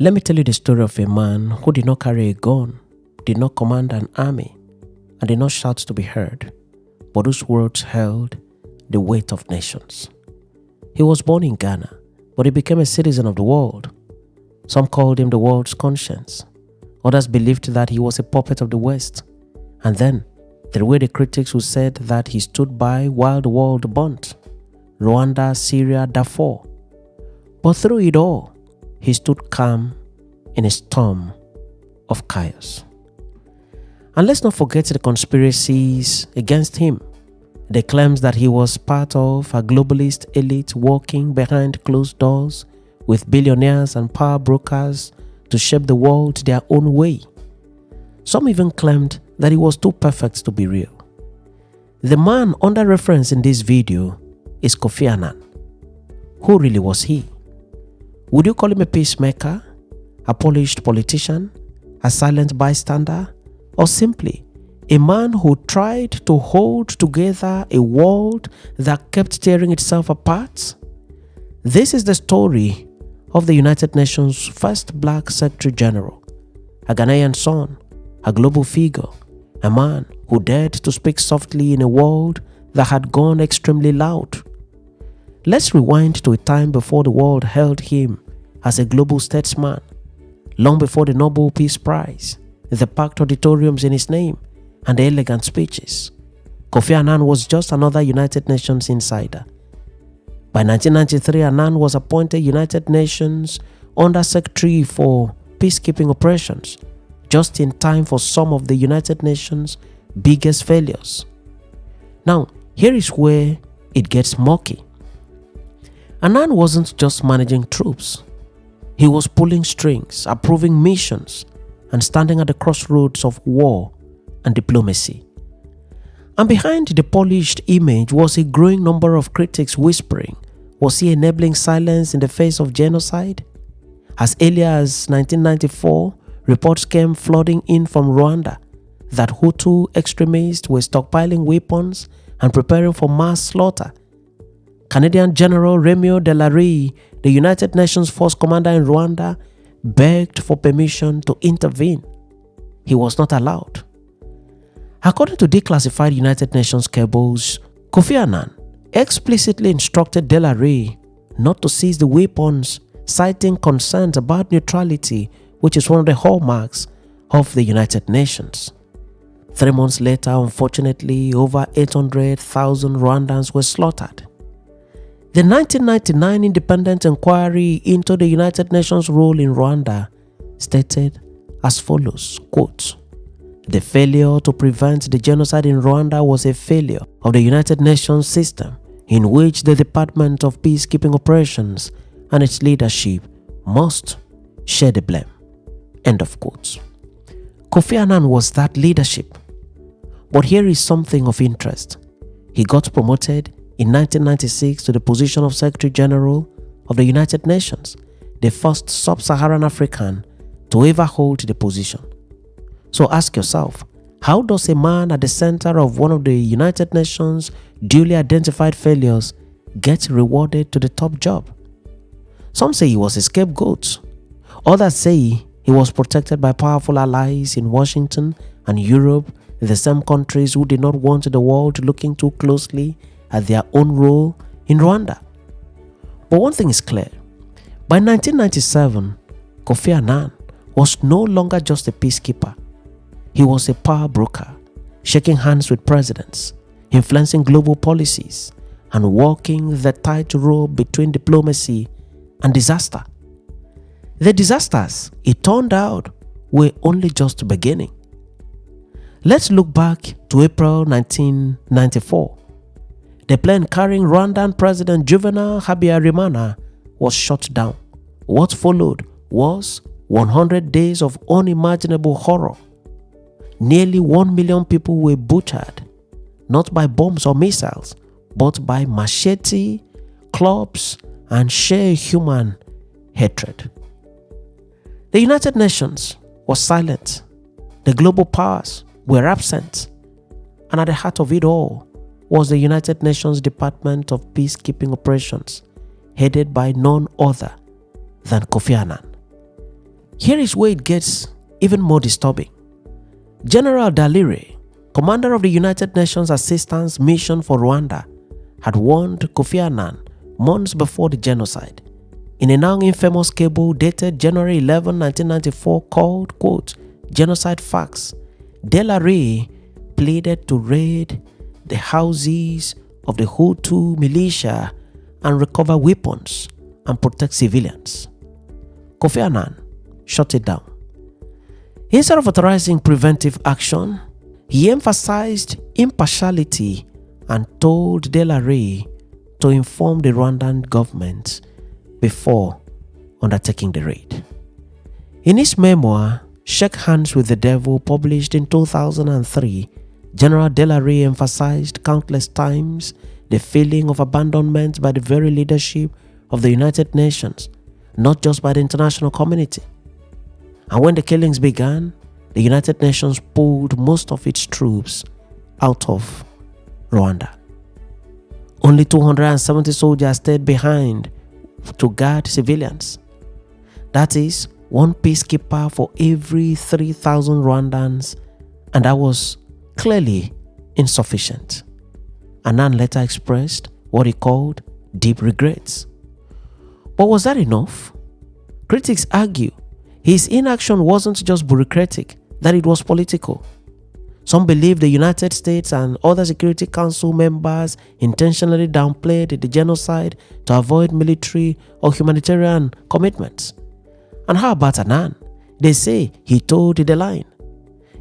Let me tell you the story of a man who did not carry a gun, did not command an army, and did not shout to be heard, but whose words held the weight of nations. He was born in Ghana, but he became a citizen of the world. Some called him the world's conscience. Others believed that he was a puppet of the West. And then, there were the critics who said that he stood by while the world burnt. Rwanda, Syria, Darfur. But through it all, he stood calm in a storm of chaos. And let's not forget the conspiracies against him. The claims that he was part of a globalist elite working behind closed doors with billionaires and power brokers to shape the world their own way. Some even claimed that he was too perfect to be real. The man under reference in this video is Koffi Anan. Who really was he? Would you call him a peacemaker, a polished politician, a silent bystander, or simply a man who tried to hold together a world that kept tearing itself apart? This is the story of the United Nations' first black Secretary General, a Ghanaian son, a global figure, a man who dared to speak softly in a world that had gone extremely loud. Let's rewind to a time before the world held him as a global statesman, long before the Nobel Peace Prize, the packed auditoriums in his name, and the elegant speeches. Koffi Anan was just another United Nations insider. By 1993, Anan was appointed United Nations Under-Secretary for Peacekeeping Operations, just in time for some of the United Nations' biggest failures. Now, here is where it gets murky. Anan wasn't just managing troops. He was pulling strings, approving missions, and standing at the crossroads of war and diplomacy. And behind the polished image was a growing number of critics whispering, was he enabling silence in the face of genocide? As early as 1994, reports came flooding in from Rwanda that Hutu extremists were stockpiling weapons and preparing for mass slaughter. Canadian General Remy Delary, the United Nations Force Commander in Rwanda, begged for permission to intervene. He was not allowed. According to declassified United Nations cables, Koffi Anan explicitly instructed Delary not to seize the weapons, citing concerns about neutrality, which is one of the hallmarks of the United Nations. 3 months later, unfortunately, over 800,000 Rwandans were slaughtered. The 1999 independent inquiry into the United Nations role in Rwanda stated as follows, quote, "The failure to prevent the genocide in Rwanda was a failure of the United Nations system in which the Department of Peacekeeping Operations and its leadership must share the blame." End of quote. Koffi Anan was that leadership. But here is something of interest. He got promoted in 1996 to the position of Secretary General of the United Nations, the first sub-Saharan African to ever hold the position. So ask yourself, how does a man at the center of one of the United Nations' duly identified failures get rewarded to the top job? Some say he was a scapegoat. Others say he was protected by powerful allies in Washington and Europe, the same countries who did not want the world looking too closely at their own role in Rwanda. But one thing is clear. By 1997, Koffi Anan was no longer just a peacekeeper. He was a power broker, shaking hands with presidents, influencing global policies, and walking the tightrope between diplomacy and disaster. The disasters, it turned out, were only just beginning. Let's look back to April 1994. The plane carrying Rwandan President Juvenal Habyarimana was shot down. What followed was 100 days of unimaginable horror. Nearly 1 million people were butchered, not by bombs or missiles, but by machete, clubs, and sheer human hatred. The United Nations was silent. The global powers were absent. And at the heart of it all was the United Nations Department of Peacekeeping Operations, headed by none other than Koffi Anan. Here is where it gets even more disturbing. General Dalire, commander of the United Nations Assistance Mission for Rwanda, had warned Koffi Anan months before the genocide in a now infamous cable dated January 11, 1994 called, quote, Genocide Facts. Dalire pleaded to raid the houses of the Hutu militia and recover weapons and protect civilians. Koffi Anan shut it down. Instead of authorizing preventive action, he emphasized impartiality and told Dalire to inform the Rwandan government before undertaking the raid. In his memoir, Shake Hands with the Devil, published in 2003, General Dalire emphasized countless times the feeling of abandonment by the very leadership of the United Nations, not just by the international community. And when the killings began, the United Nations pulled most of its troops out of Rwanda. Only 270 soldiers stayed behind to guard civilians. That is, one peacekeeper for every 3,000 Rwandans, and that was clearly insufficient. Anan later expressed what he called deep regrets. But was that enough? Critics argue his inaction wasn't just bureaucratic, that it was political. Some believe the United States and other Security Council members intentionally downplayed the genocide to avoid military or humanitarian commitments. And how about Anan? They say he toed the line.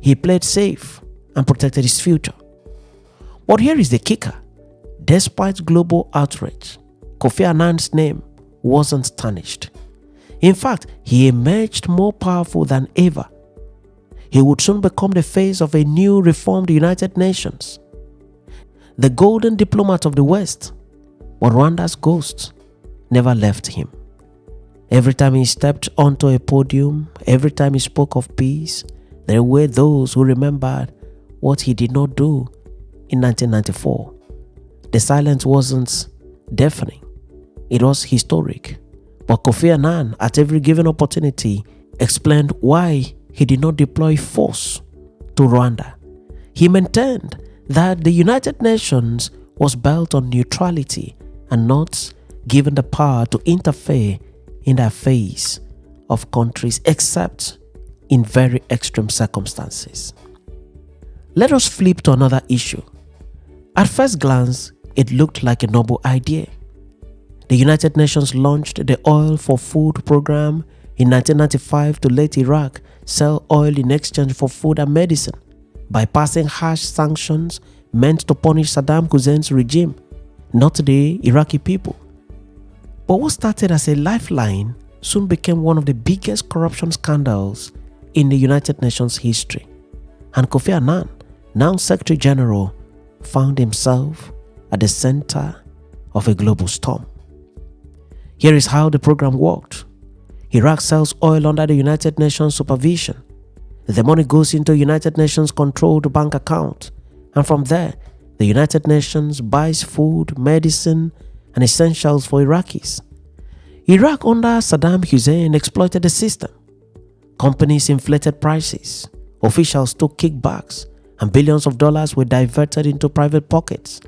He played safe and protected his future. But here is the kicker. Despite global outrage, Koffi Anan's name wasn't tarnished. In fact, he emerged more powerful than ever. He would soon become the face of a new reformed United Nations, the golden diplomat of the West. But Rwanda's ghost never left him. Every time he stepped onto a podium, every time he spoke of peace, there were those who remembered what he did not do in 1994. The silence wasn't deafening, it was historic. But Koffi Anan, at every given opportunity, explained why he did not deploy force to Rwanda. He maintained that the United Nations was built on neutrality and not given the power to interfere in the affairs of countries except in very extreme circumstances. Let us flip to another issue. At first glance, it looked like a noble idea. The United Nations launched the Oil for Food program in 1995 to let Iraq sell oil in exchange for food and medicine by passing harsh sanctions meant to punish Saddam Hussein's regime, not the Iraqi people. But what started as a lifeline soon became one of the biggest corruption scandals in the United Nations history. And Koffi Anan, now Secretary General, found himself at the center of a global storm. Here is how the program worked. Iraq sells oil under the United Nations supervision. The money goes into a United Nations controlled bank account, and from there, the United Nations buys food, medicine, and essentials for Iraqis. Iraq under Saddam Hussein exploited the system. Companies inflated prices, officials took kickbacks, and billions of dollars were diverted into private pockets.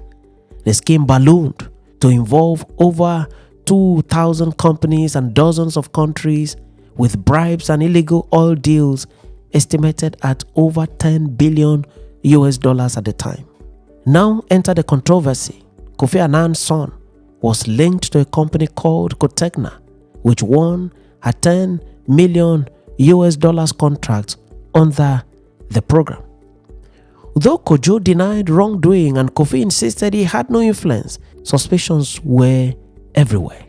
The scheme ballooned to involve over 2,000 companies and dozens of countries, with bribes and illegal oil deals estimated at over $10 billion at the time. Now enter the controversy. Koffi Anan's son was linked to a company called Kotegna, which won a $10 million contract under the program. Though Kojo denied wrongdoing and Koffi insisted he had no influence, suspicions were everywhere.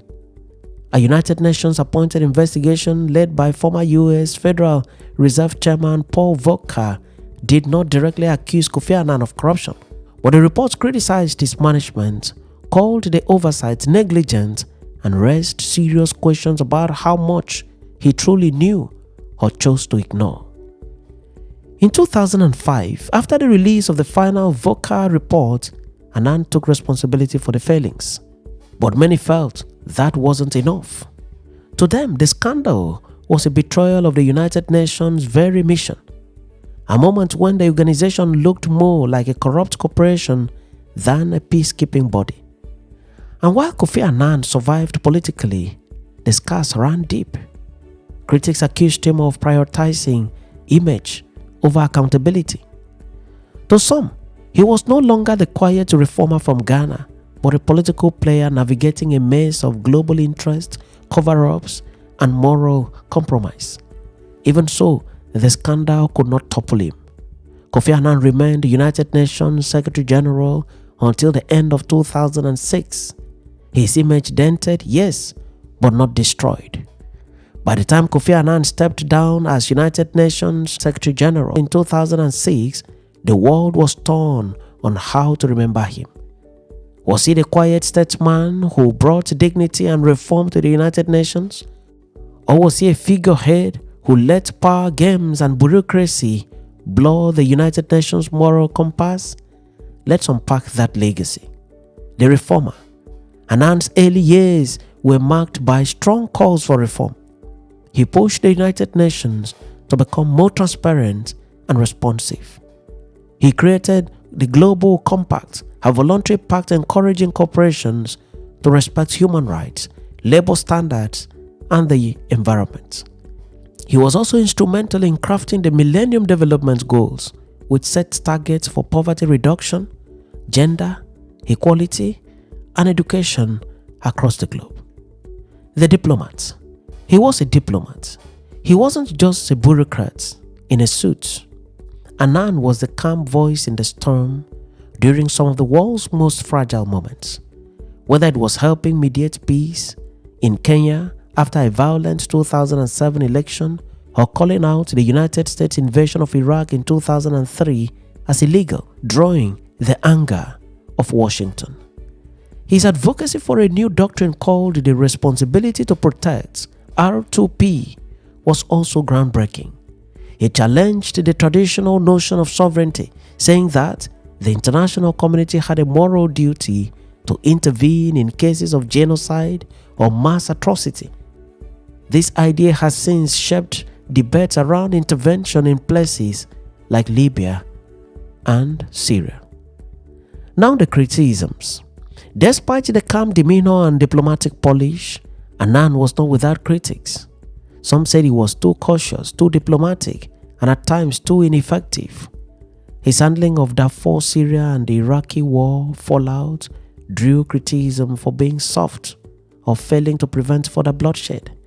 A United Nations appointed investigation led by former US Federal Reserve Chairman Paul Volcker did not directly accuse Koffi Anan of corruption, but the reports criticized his management, called the oversight negligent, and raised serious questions about how much he truly knew or chose to ignore. In 2005, after the release of the final Volcker report, Anan took responsibility for the failings. But many felt that wasn't enough. To them, the scandal was a betrayal of the United Nations' very mission, a moment when the organization looked more like a corrupt corporation than a peacekeeping body. And while Koffi Anan survived politically, the scars ran deep. Critics accused him of prioritizing image over accountability. To some, he was no longer the quiet reformer from Ghana, but a political player navigating a maze of global interest, cover-ups, and moral compromise. Even so, the scandal could not topple him. Koffi Anan remained the United Nations Secretary General until the end of 2006. His image dented, yes, but not destroyed. By the time Koffi Anan stepped down as United Nations Secretary General in 2006, the world was torn on how to remember him. Was he the quiet statesman who brought dignity and reform to the United Nations? Or was he a figurehead who let power games and bureaucracy blur the United Nations moral compass? Let's unpack that legacy. The reformer. Anan's early years were marked by strong calls for reform. He pushed the United Nations to become more transparent and responsive. He created the Global Compact, a voluntary pact encouraging corporations to respect human rights, labor standards, and the environment. He was also instrumental in crafting the Millennium Development Goals, which set targets for poverty reduction, gender, equality, and education across the globe. The diplomat. He was a diplomat. He wasn't just a bureaucrat in a suit. Anan was the calm voice in the storm during some of the world's most fragile moments. Whether it was helping mediate peace in Kenya after a violent 2007 election, or calling out the United States invasion of Iraq in 2003 as illegal, drawing the anger of Washington. His advocacy for a new doctrine called the Responsibility to Protect, R2P, was also groundbreaking. It challenged the traditional notion of sovereignty, saying that the international community had a moral duty to intervene in cases of genocide or mass atrocity. This idea has since shaped debates around intervention in places like Libya and Syria. Now the criticisms. Despite the calm demeanor and diplomatic polish, Anan was not without critics. Some said he was too cautious, too diplomatic, and at times too ineffective. His handling of Darfur, Syria, and the Iraqi war fallout drew criticism for being soft or failing to prevent further bloodshed.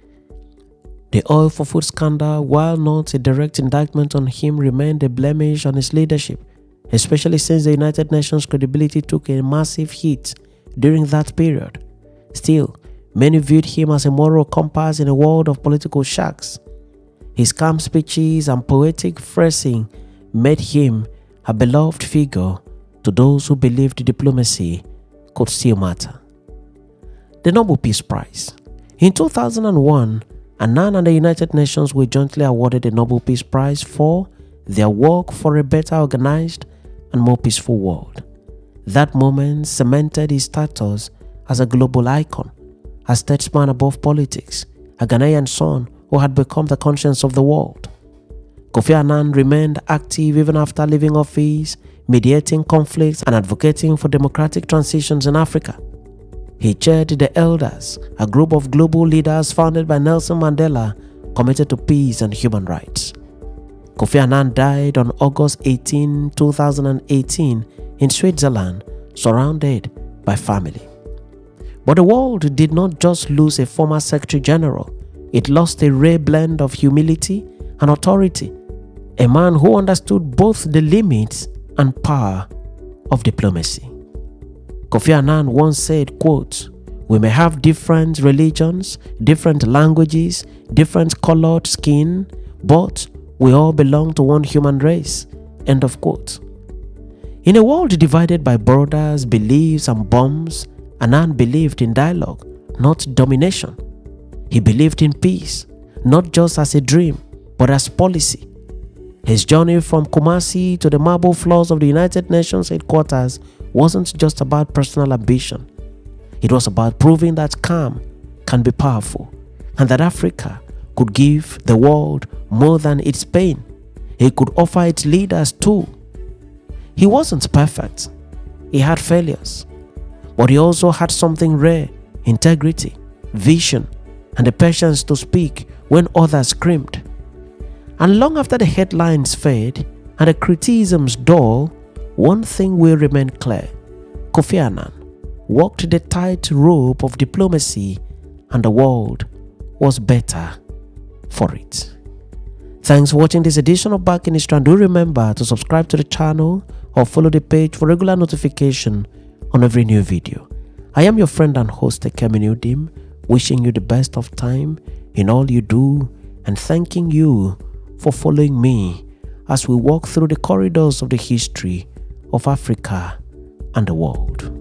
The oil for food scandal, while not a direct indictment on him, remained a blemish on his leadership, especially since the United Nations credibility took a massive hit during that period. Still, many viewed him as a moral compass in a world of political sharks. His calm speeches and poetic phrasing made him a beloved figure to those who believed diplomacy could still matter. The Nobel Peace Prize. In 2001, Anan and the United Nations were jointly awarded the Nobel Peace Prize for their work for a better organized and more peaceful world. That moment cemented his status as a global icon, a statesman above politics, a Ghanaian son who had become the conscience of the world. Koffi Anan remained active even after leaving office, mediating conflicts and advocating for democratic transitions in Africa. He chaired the Elders, a group of global leaders founded by Nelson Mandela, committed to peace and human rights. Koffi Anan died on August 18, 2018 in Switzerland, surrounded by family. But the world did not just lose a former Secretary General, it lost a rare blend of humility and authority, a man who understood both the limits and power of diplomacy. Koffi Anan once said, quote, "We may have different religions, different languages, different colored skin, but we all belong to one human race." End of quote. In a world divided by borders, beliefs, and bombs, Anan believed in dialogue, not domination. He believed in peace, not just as a dream, but as policy. His journey from Kumasi to the marble floors of the United Nations headquarters wasn't just about personal ambition. It was about proving that calm can be powerful and that Africa could give the world more than its pain. He could offer its leaders too. He wasn't perfect. He had failures. But he also had something rare: integrity, vision, and the patience to speak when others screamed. And long after the headlines fade and the criticisms dull, one thing will remain clear: Koffi Anan walked the tightrope of diplomacy, and the world was better for it. Thanks for watching this edition of Back in History, and do remember to subscribe to the channel or follow the page for regular notification on every new video. I am your friend and host Ekemini, wishing you the best of time in all you do and thanking you for following me as we walk through the corridors of the history of Africa and the world.